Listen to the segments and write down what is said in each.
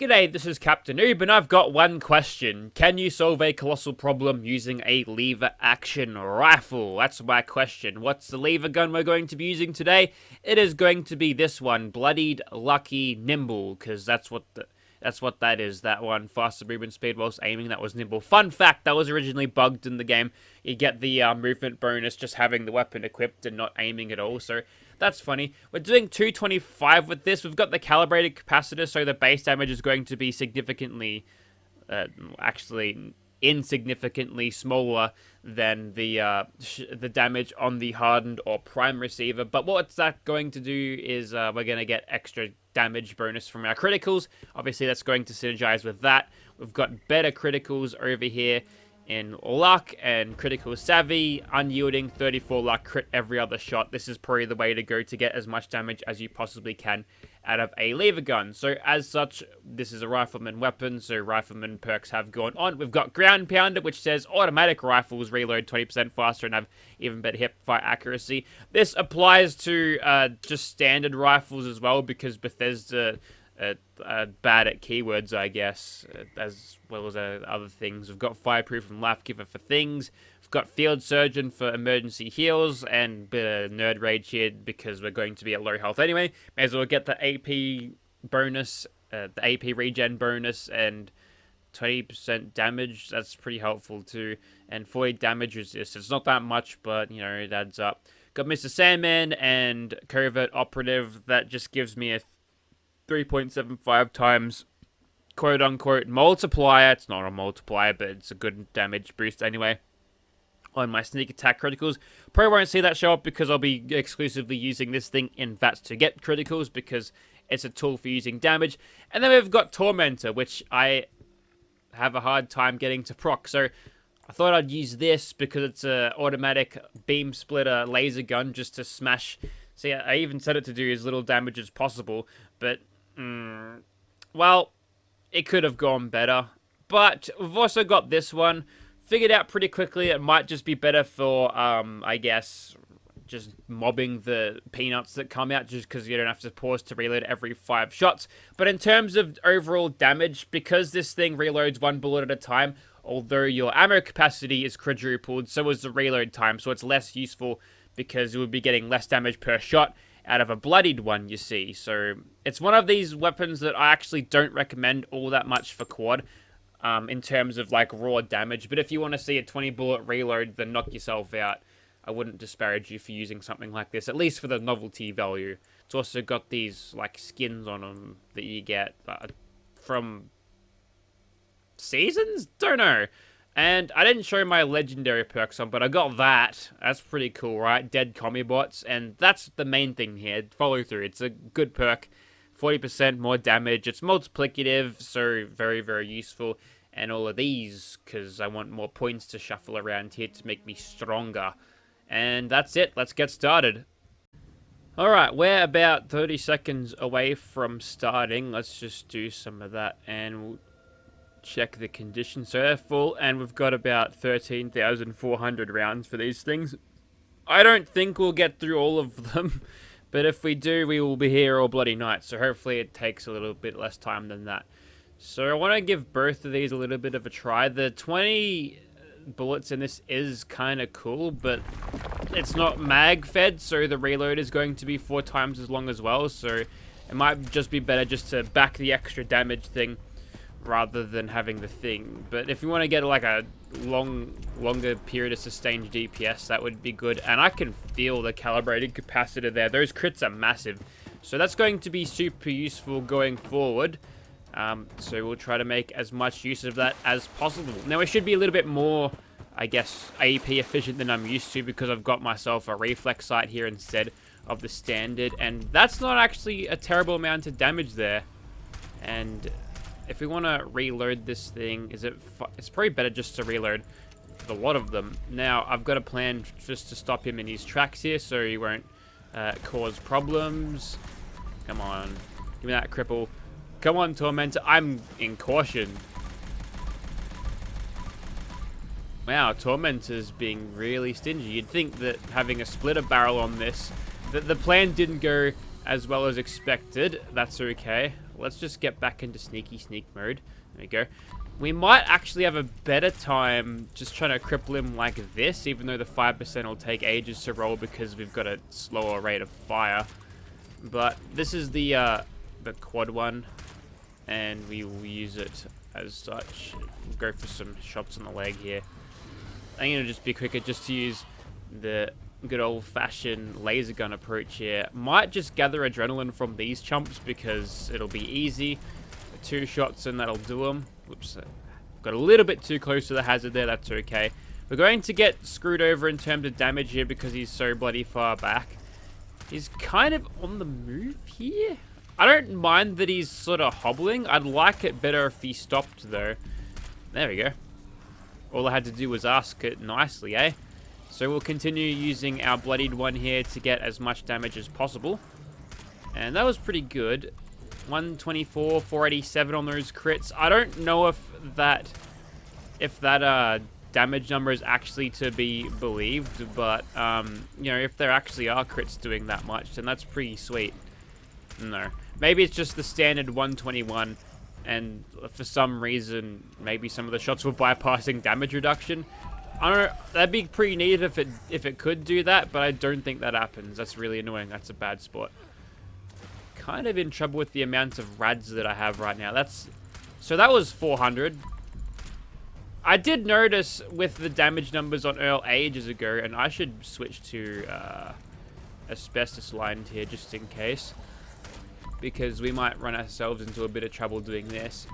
G'day, this is Captainoob, and I've got one question. Can you solve a colossal problem using a lever action rifle? That's my question. What's the lever gun we're going to be using today? It is going to be this one, Bloodied Lucky Nimble, because that's what that is. That one, faster movement speed whilst aiming, that was nimble. Fun fact, that was originally bugged in the game. You get the movement bonus just having the weapon equipped and not aiming at all, so that's funny. We're doing 225 with this. We've got the calibrated capacitor, so the base damage is going to be significantly, actually insignificantly smaller than the damage on the hardened or prime receiver. But what's that going to do is we're going to get extra damage bonus from our criticals. Obviously, that's going to synergize with that. We've got better criticals over here in luck and critical savvy, unyielding, 34 luck, crit every other shot. This is probably the way to go to get as much damage as you possibly can out of a lever gun. So as such, this is a rifleman weapon, so rifleman perks have gone on. We've got ground pounder, which says automatic rifles reload 20% faster and have even better hipfire accuracy. This applies to just standard rifles as well, because Bethesda bad at keywords, I guess, as well as other things. We've got Fireproof and Life Giver for things. We've got Field Surgeon for emergency heals, and bit of Nerd Rage here because we're going to be at low health anyway. May as well get the AP bonus, the AP regen bonus, and 20% damage. That's pretty helpful too. And 40 damage resist. It's not that much, but you know, it adds up. Got Mr. Sandman and Covert Operative. That just gives me a 3.75 times quote-unquote multiplier. It's not a multiplier, but it's a good damage boost anyway on my sneak attack criticals. Probably won't see that show up because I'll be exclusively using this thing in VATS to get criticals, because it's a tool for using damage. And then we've got Tormentor, which I have a hard time getting to proc, so I thought I'd use this because it's a automatic beam splitter laser gun just to smash. See, I even set it to do as little damage as possible, but well, it could have gone better. But we've also got this one. Figured out pretty quickly it might just be better for, I guess, just mobbing the peanuts that come out, just because you don't have to pause to reload every 5 shots. But in terms of overall damage, because this thing reloads 1 bullet at a time, although your ammo capacity is quadrupled, so is the reload time, so it's less useful because you would be getting less damage per shot out of a bloodied one, you see. So it's one of these weapons that I actually don't recommend all that much for quad, in terms of like raw damage. But if you want to see a 20 bullet reload, then knock yourself out. I wouldn't disparage you for using something like this, at least for the novelty value. It's also got these like skins on them that you get from seasons? Don't know. And I didn't show my legendary perks on, but I got that. That's pretty cool, right? Dead commie bots, and that's the main thing here. Follow through. It's a good perk. 40% more damage. It's multiplicative, so very, very useful. And all of these, because I want more points to shuffle around here to make me stronger. And that's it. Let's get started. Alright, we're about 30 seconds away from starting. Let's just do some of that, and we'll check the conditions. So they're full, and we've got about 13,400 rounds for these things. I don't think we'll get through all of them, but if we do, we will be here all bloody night. So hopefully it takes a little bit less time than that. So I want to give both of these a little bit of a try. The 20 bullets in this is kind of cool, but it's not mag fed, so the reload is going to be 4 times as long as well. So it might just be better just to back the extra damage thing rather than having the thing. But if you want to get like a longer period of sustained DPS, that would be good. And I can feel the calibrated capacitor there. Those crits are massive, so that's going to be super useful going forward. So we'll try to make as much use of that as possible. Now it should be a little bit more, I guess, AP efficient than I'm used to, because I've got myself a reflex sight here instead of the standard, and that's not actually a terrible amount of damage there. And if we want to reload this thing, it's probably better just to reload a lot of them. Now, I've got a plan just to stop him in his tracks here, so he won't cause problems. Come on. Give me that cripple. Come on, Tormentor. I'm in caution. Wow, Tormentor's being really stingy. You'd think that having a splitter barrel on this, that the plan didn't go as well as expected. That's okay. let's just get back into sneaky sneak mode. There we go. We might actually have a better time just trying to cripple him like this, even though the 5% will take ages to roll because we've got a slower rate of fire. But this is the quad one, and we will use it as such. We'll go for some shots on the leg here. I'm going to just be quicker just to use the good old-fashioned laser gun approach here. Might just gather adrenaline from these chumps because it'll be easy. 2 shots and that'll do them. Whoops, got a little bit too close to the hazard there. That's okay. We're going to get screwed over in terms of damage here because he's so bloody far back. He's kind of on the move here. I don't mind that he's sort of hobbling. I'd like it better if he stopped though. There we go. All I had to do was ask it nicely, eh? So we'll continue using our bloodied one here to get as much damage as possible. And that was pretty good. 124, 487 on those crits. I don't know if that damage number is actually to be believed, but you know, if there actually are crits doing that much, then that's pretty sweet. No, maybe it's just the standard 121, and for some reason, maybe some of the shots were bypassing damage reduction. I don't know. That'd be pretty neat if it could do that, but I don't think that happens. That's really annoying. That's a bad spot. Kind of in trouble with the amount of rads that I have right now. So that was 400. I did notice with the damage numbers on Earl ages ago, and I should switch to asbestos lined here just in case, because we might run ourselves into a bit of trouble doing this.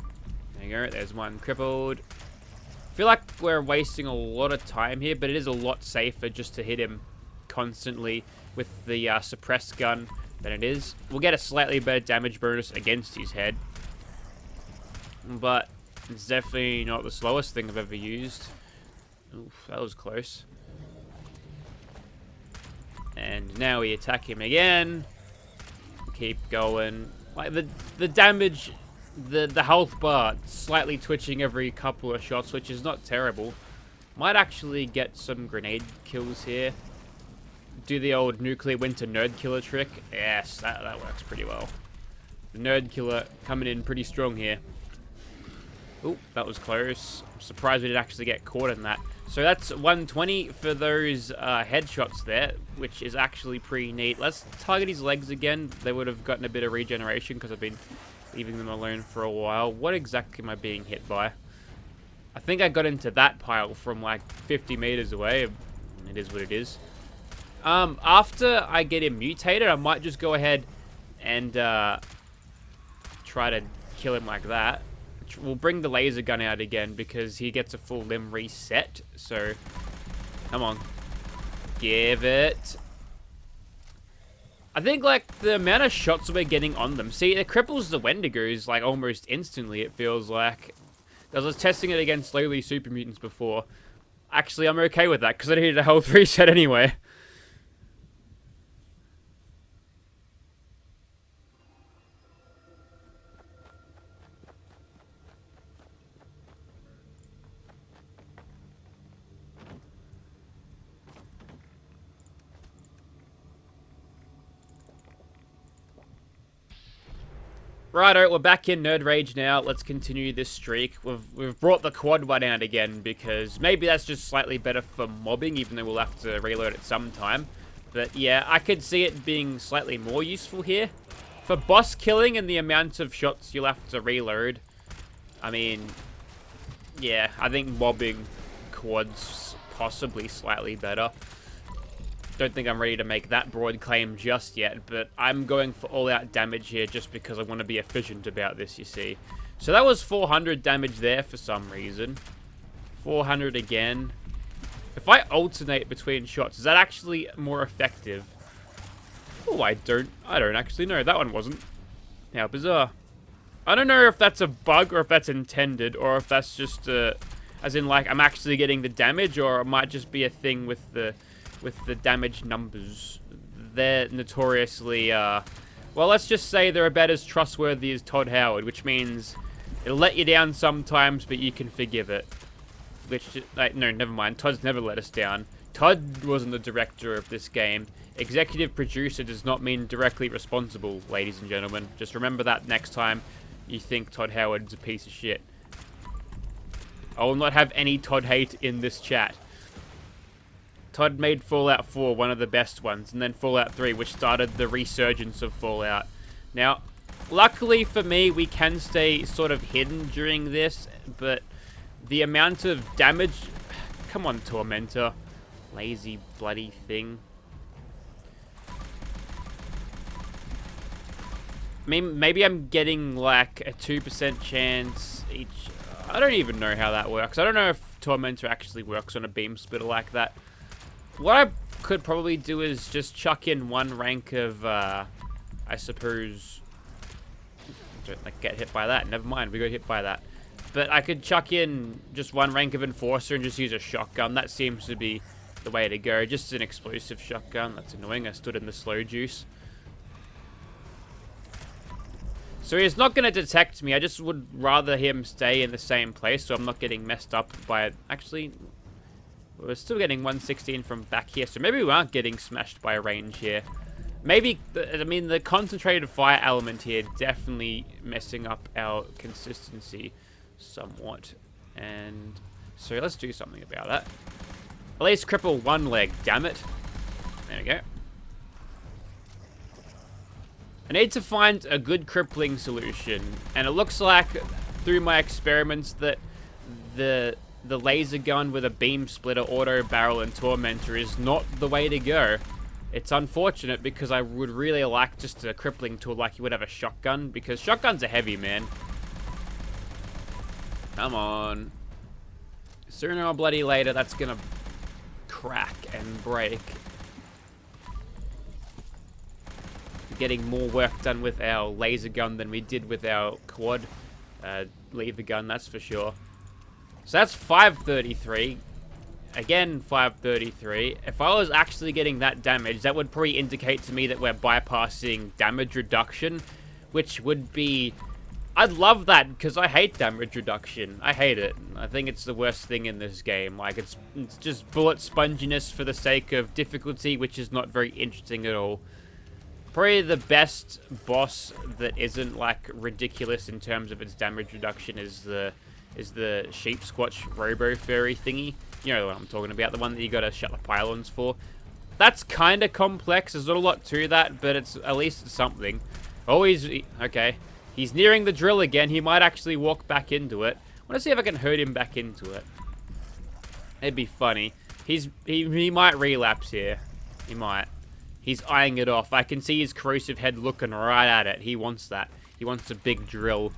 There you go. There's one crippled. I feel like we're wasting a lot of time here, but it is a lot safer just to hit him constantly with the suppressed gun than it is. We'll get a slightly better damage bonus against his head, but it's definitely not the slowest thing I've ever used. Oof, that was close. And now we attack him again. Keep going. Like the damage, the health bar slightly twitching every couple of shots, which is not terrible. Might actually get some grenade kills here. Do the old nuclear winter nerd killer trick. Yes, that works pretty well. The nerd killer coming in pretty strong here. Oh, that was close. I'm surprised we didn't actually get caught in that. So that's 120 for those headshots there, which is actually pretty neat. Let's target his legs again. They would have gotten a bit of regeneration because I've been leaving them alone for a while. What exactly am I being hit by? I think I got into that pile from like 50 meters away. It is what it is. After I get him mutated, I might just go ahead and try to kill him like that. We'll bring the laser gun out again because he gets a full limb reset. So, come on. Give it. I think, like, the amount of shots we're getting on them. See, it cripples the Wendigos, like, almost instantly, it feels like. I was testing it against slowly super mutants before. Actually, I'm okay with that because I needed a health reset anyway. Righto, we're back in Nerd Rage now. Let's continue this streak. We've brought the quad one out again because maybe that's just slightly better for mobbing, even though we'll have to reload it sometime. But yeah, I could see it being slightly more useful here. For boss killing and the amount of shots you'll have to reload, I mean, yeah, I think mobbing quad's possibly slightly better. Don't think I'm ready to make that broad claim just yet, but I'm going for all-out damage here just because I want to be efficient about this, you see. So that was 400 damage there for some reason. 400 again. If I alternate between shots, is that actually more effective? Oh, I don't actually know. That one wasn't. How bizarre. I don't know if that's a bug or if that's intended or if that's just as in like I'm actually getting the damage, or it might just be a thing with the damage numbers. They're notoriously, well, let's just say they're about as trustworthy as Todd Howard, which means it'll let you down sometimes, but you can forgive it. Which, like, no, never mind. Todd's never let us down. Todd wasn't the director of this game. Executive producer does not mean directly responsible, ladies and gentlemen. Just remember that next time. you think Todd Howard's a piece of shit. I will not have any Todd hate in this chat. Todd made Fallout 4 one of the best ones, and then Fallout 3, which started the resurgence of Fallout. Now, luckily for me, we can stay sort of hidden during this, but the amount of damage... Come on, Tormentor. Lazy bloody thing. I mean, maybe I'm getting like a 2% chance each. I don't even know how that works. I don't know if Tormentor actually works on a beam splitter like that. What I could probably do is just chuck in one rank of, I suppose... Don't like get hit by that. Never mind, we got hit by that. But I could chuck in just one rank of Enforcer and just use a shotgun. That seems to be the way to go. Just an explosive shotgun. That's annoying. I stood in the slow juice. So he's not going to detect me. I just would rather him stay in the same place so I'm not getting messed up by it. Actually, we're still getting 116 from back here. So maybe we aren't getting smashed by range here. Maybe, I mean, the concentrated fire element here definitely messing up our consistency somewhat. And so let's do something about that. At least cripple one leg, damn it. There we go. I need to find a good crippling solution, and it looks like through my experiments that the laser gun with a beam splitter, auto barrel, and tormentor is not the way to go. It's unfortunate because I would really like just a crippling tool like you would have a shotgun, because shotguns are heavy, man. Come on. Sooner or bloody later, that's gonna crack and break. Getting more work done with our laser gun than we did with our quad lever gun, that's for sure. So that's 533. Again, 533. If I was actually getting that damage, that would probably indicate to me that we're bypassing damage reduction, which would be... I'd love that, because I hate damage reduction. I hate it. I think it's the worst thing in this game. Like, it's just bullet sponginess for the sake of difficulty, which is not very interesting at all. Probably the best boss that isn't like ridiculous in terms of its damage reduction is the sheep squatch robo furry thingy. You know what I'm talking about, the one that you gotta shut the pylons for. That's kind of complex. There's not a lot to that, but it's at least something. Oh, okay. He's nearing the drill again. He might actually walk back into it. I want to see if I can herd him back into it. It'd be funny. He might relapse here. He might. He's eyeing it off. I can see his corrosive head looking right at it. He wants that. He wants a big drill.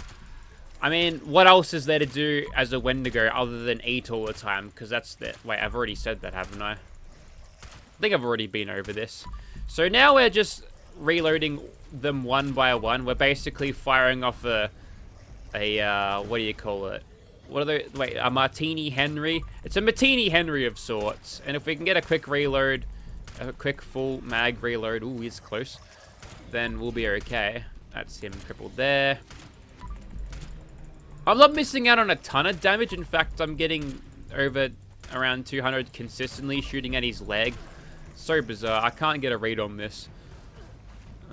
I mean, what else is there to do as a Wendigo other than eat all the time? Because that's the... Wait, I've already said that, haven't I? I think I've already been over this. So now we're just reloading them one by one. We're basically firing off a what do you call it? What are they? Wait, a Martini Henry? It's a Martini Henry of sorts. And if we can get a quick reload... A quick full mag reload. Ooh, he's close. Then we'll be okay. That's him crippled there. I'm not missing out on a ton of damage. In fact, I'm getting over around 200 consistently shooting at his leg. So bizarre. I can't get a read on this.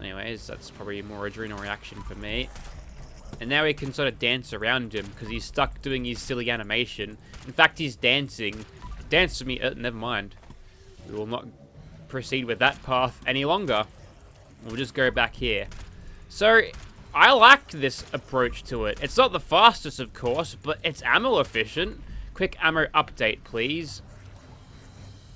Anyways, that's probably more adrenal reaction for me. And now we can sort of dance around him because he's stuck doing his silly animation. In fact, he's dancing. Dance with me. Never mind. We will not proceed with that path any longer. We'll just go back here. So I like this approach to it. It's not the fastest, of course, but it's ammo efficient. Quick ammo update, please.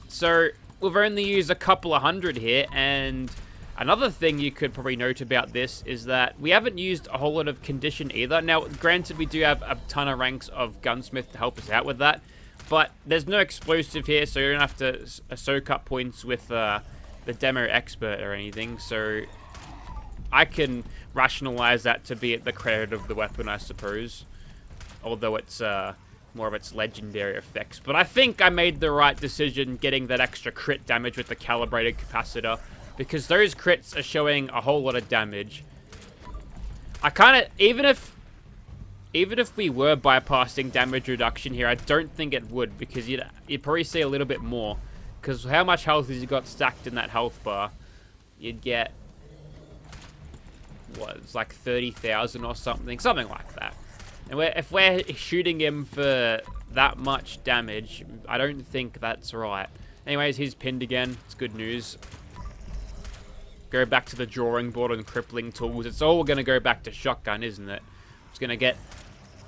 So we've only used a couple of hundred here, and another thing you could probably note about this is that we haven't used a whole lot of condition either. Now, granted, we do have a ton of ranks of gunsmith to help us out with that, but there's no explosive here, so you don't have to soak up points with the demo expert or anything. So I can rationalize that to be at the credit of the weapon, I suppose. Although it's more of its legendary effects. But I think I made the right decision getting that extra crit damage with the calibrated capacitor, because those crits are showing a whole lot of damage. I kind of... Even if we were bypassing damage reduction here, I don't think it would, because you'd probably see a little bit more. Because how much health has he got stacked in that health bar? You'd get... was, like 30,000 or something like that. And if we're shooting him for that much damage, I don't think that's right. Anyways, he's pinned again. It's good news. Go back to the drawing board on crippling tools. It's all going to go back to shotgun, isn't it? It's going to get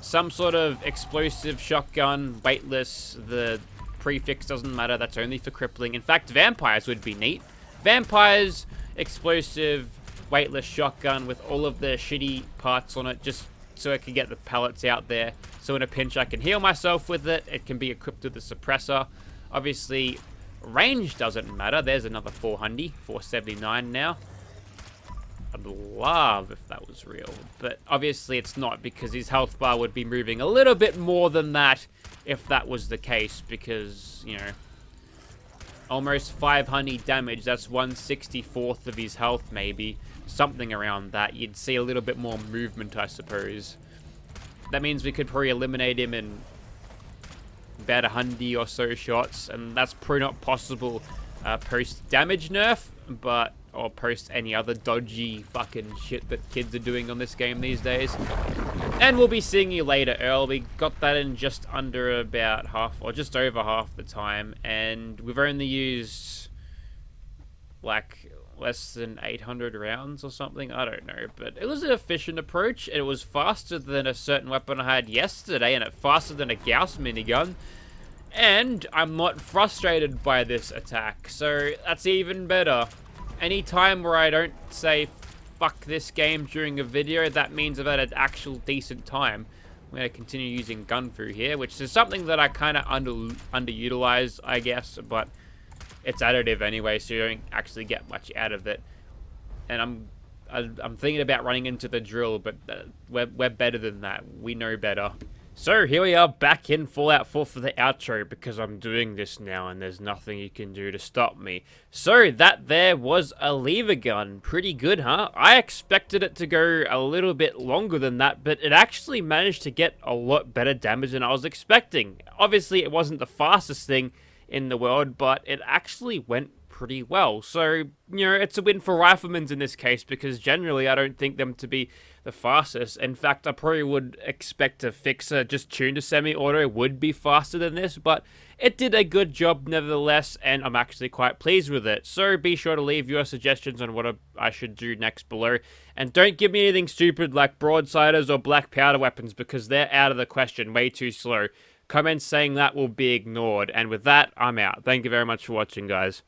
some sort of explosive shotgun, weightless. The prefix doesn't matter. That's only for crippling. In fact, vampires would be neat. Vampires, explosive, weightless shotgun with all of the shitty parts on it, just so I can get the pellets out there. So in a pinch, I can heal myself with it. It can be equipped with a suppressor. Obviously, range doesn't matter. There's another 479 now. I'd love if that was real, but obviously it's not, because his health bar would be moving a little bit more than that if that was the case, because, you know, almost 500 damage, that's 1/64th of his health, maybe. Something around that. You'd see a little bit more movement, I suppose. That means we could probably eliminate him in about 100 or so shots, and that's probably not possible post-damage nerf, or post any other dodgy fucking shit that kids are doing on this game these days. And we'll be seeing you later, Earl. We got that in just under about half, or just over half the time, and we've only used, like, less than 800 rounds or something. I don't know, but it was an efficient approach. It was faster than a certain weapon I had yesterday, and it's faster than a Gauss minigun. And I'm not frustrated by this attack, so that's even better. Any time where I don't say fuck this game during a video, that means I've had an actual decent time. I'm going to continue using Gunfu here, which is something that I kind of underutilize, I guess, but it's additive anyway, so you don't actually get much out of it. And I'm thinking about running into the drill, but we're better than that. We know better. So here we are back in Fallout 4 for the outro, because I'm doing this now and there's nothing you can do to stop me. So that there was a lever gun. Pretty good, huh? I expected it to go a little bit longer than that, but it actually managed to get a lot better damage than I was expecting. Obviously, it wasn't the fastest thing in the world, but it actually went pretty well. So, you know, it's a win for Riflemans in this case, because generally I don't think them to be the fastest. In fact, I probably would expect a fixer just tuned to semi-auto would be faster than this, but it did a good job nevertheless, and I'm actually quite pleased with it. So be sure to leave your suggestions on what I should do next below, and don't give me anything stupid like broadsiders or black powder weapons, because they're out of the question, way too slow. Comments saying that will be ignored, and with that, I'm out. Thank you very much for watching, guys.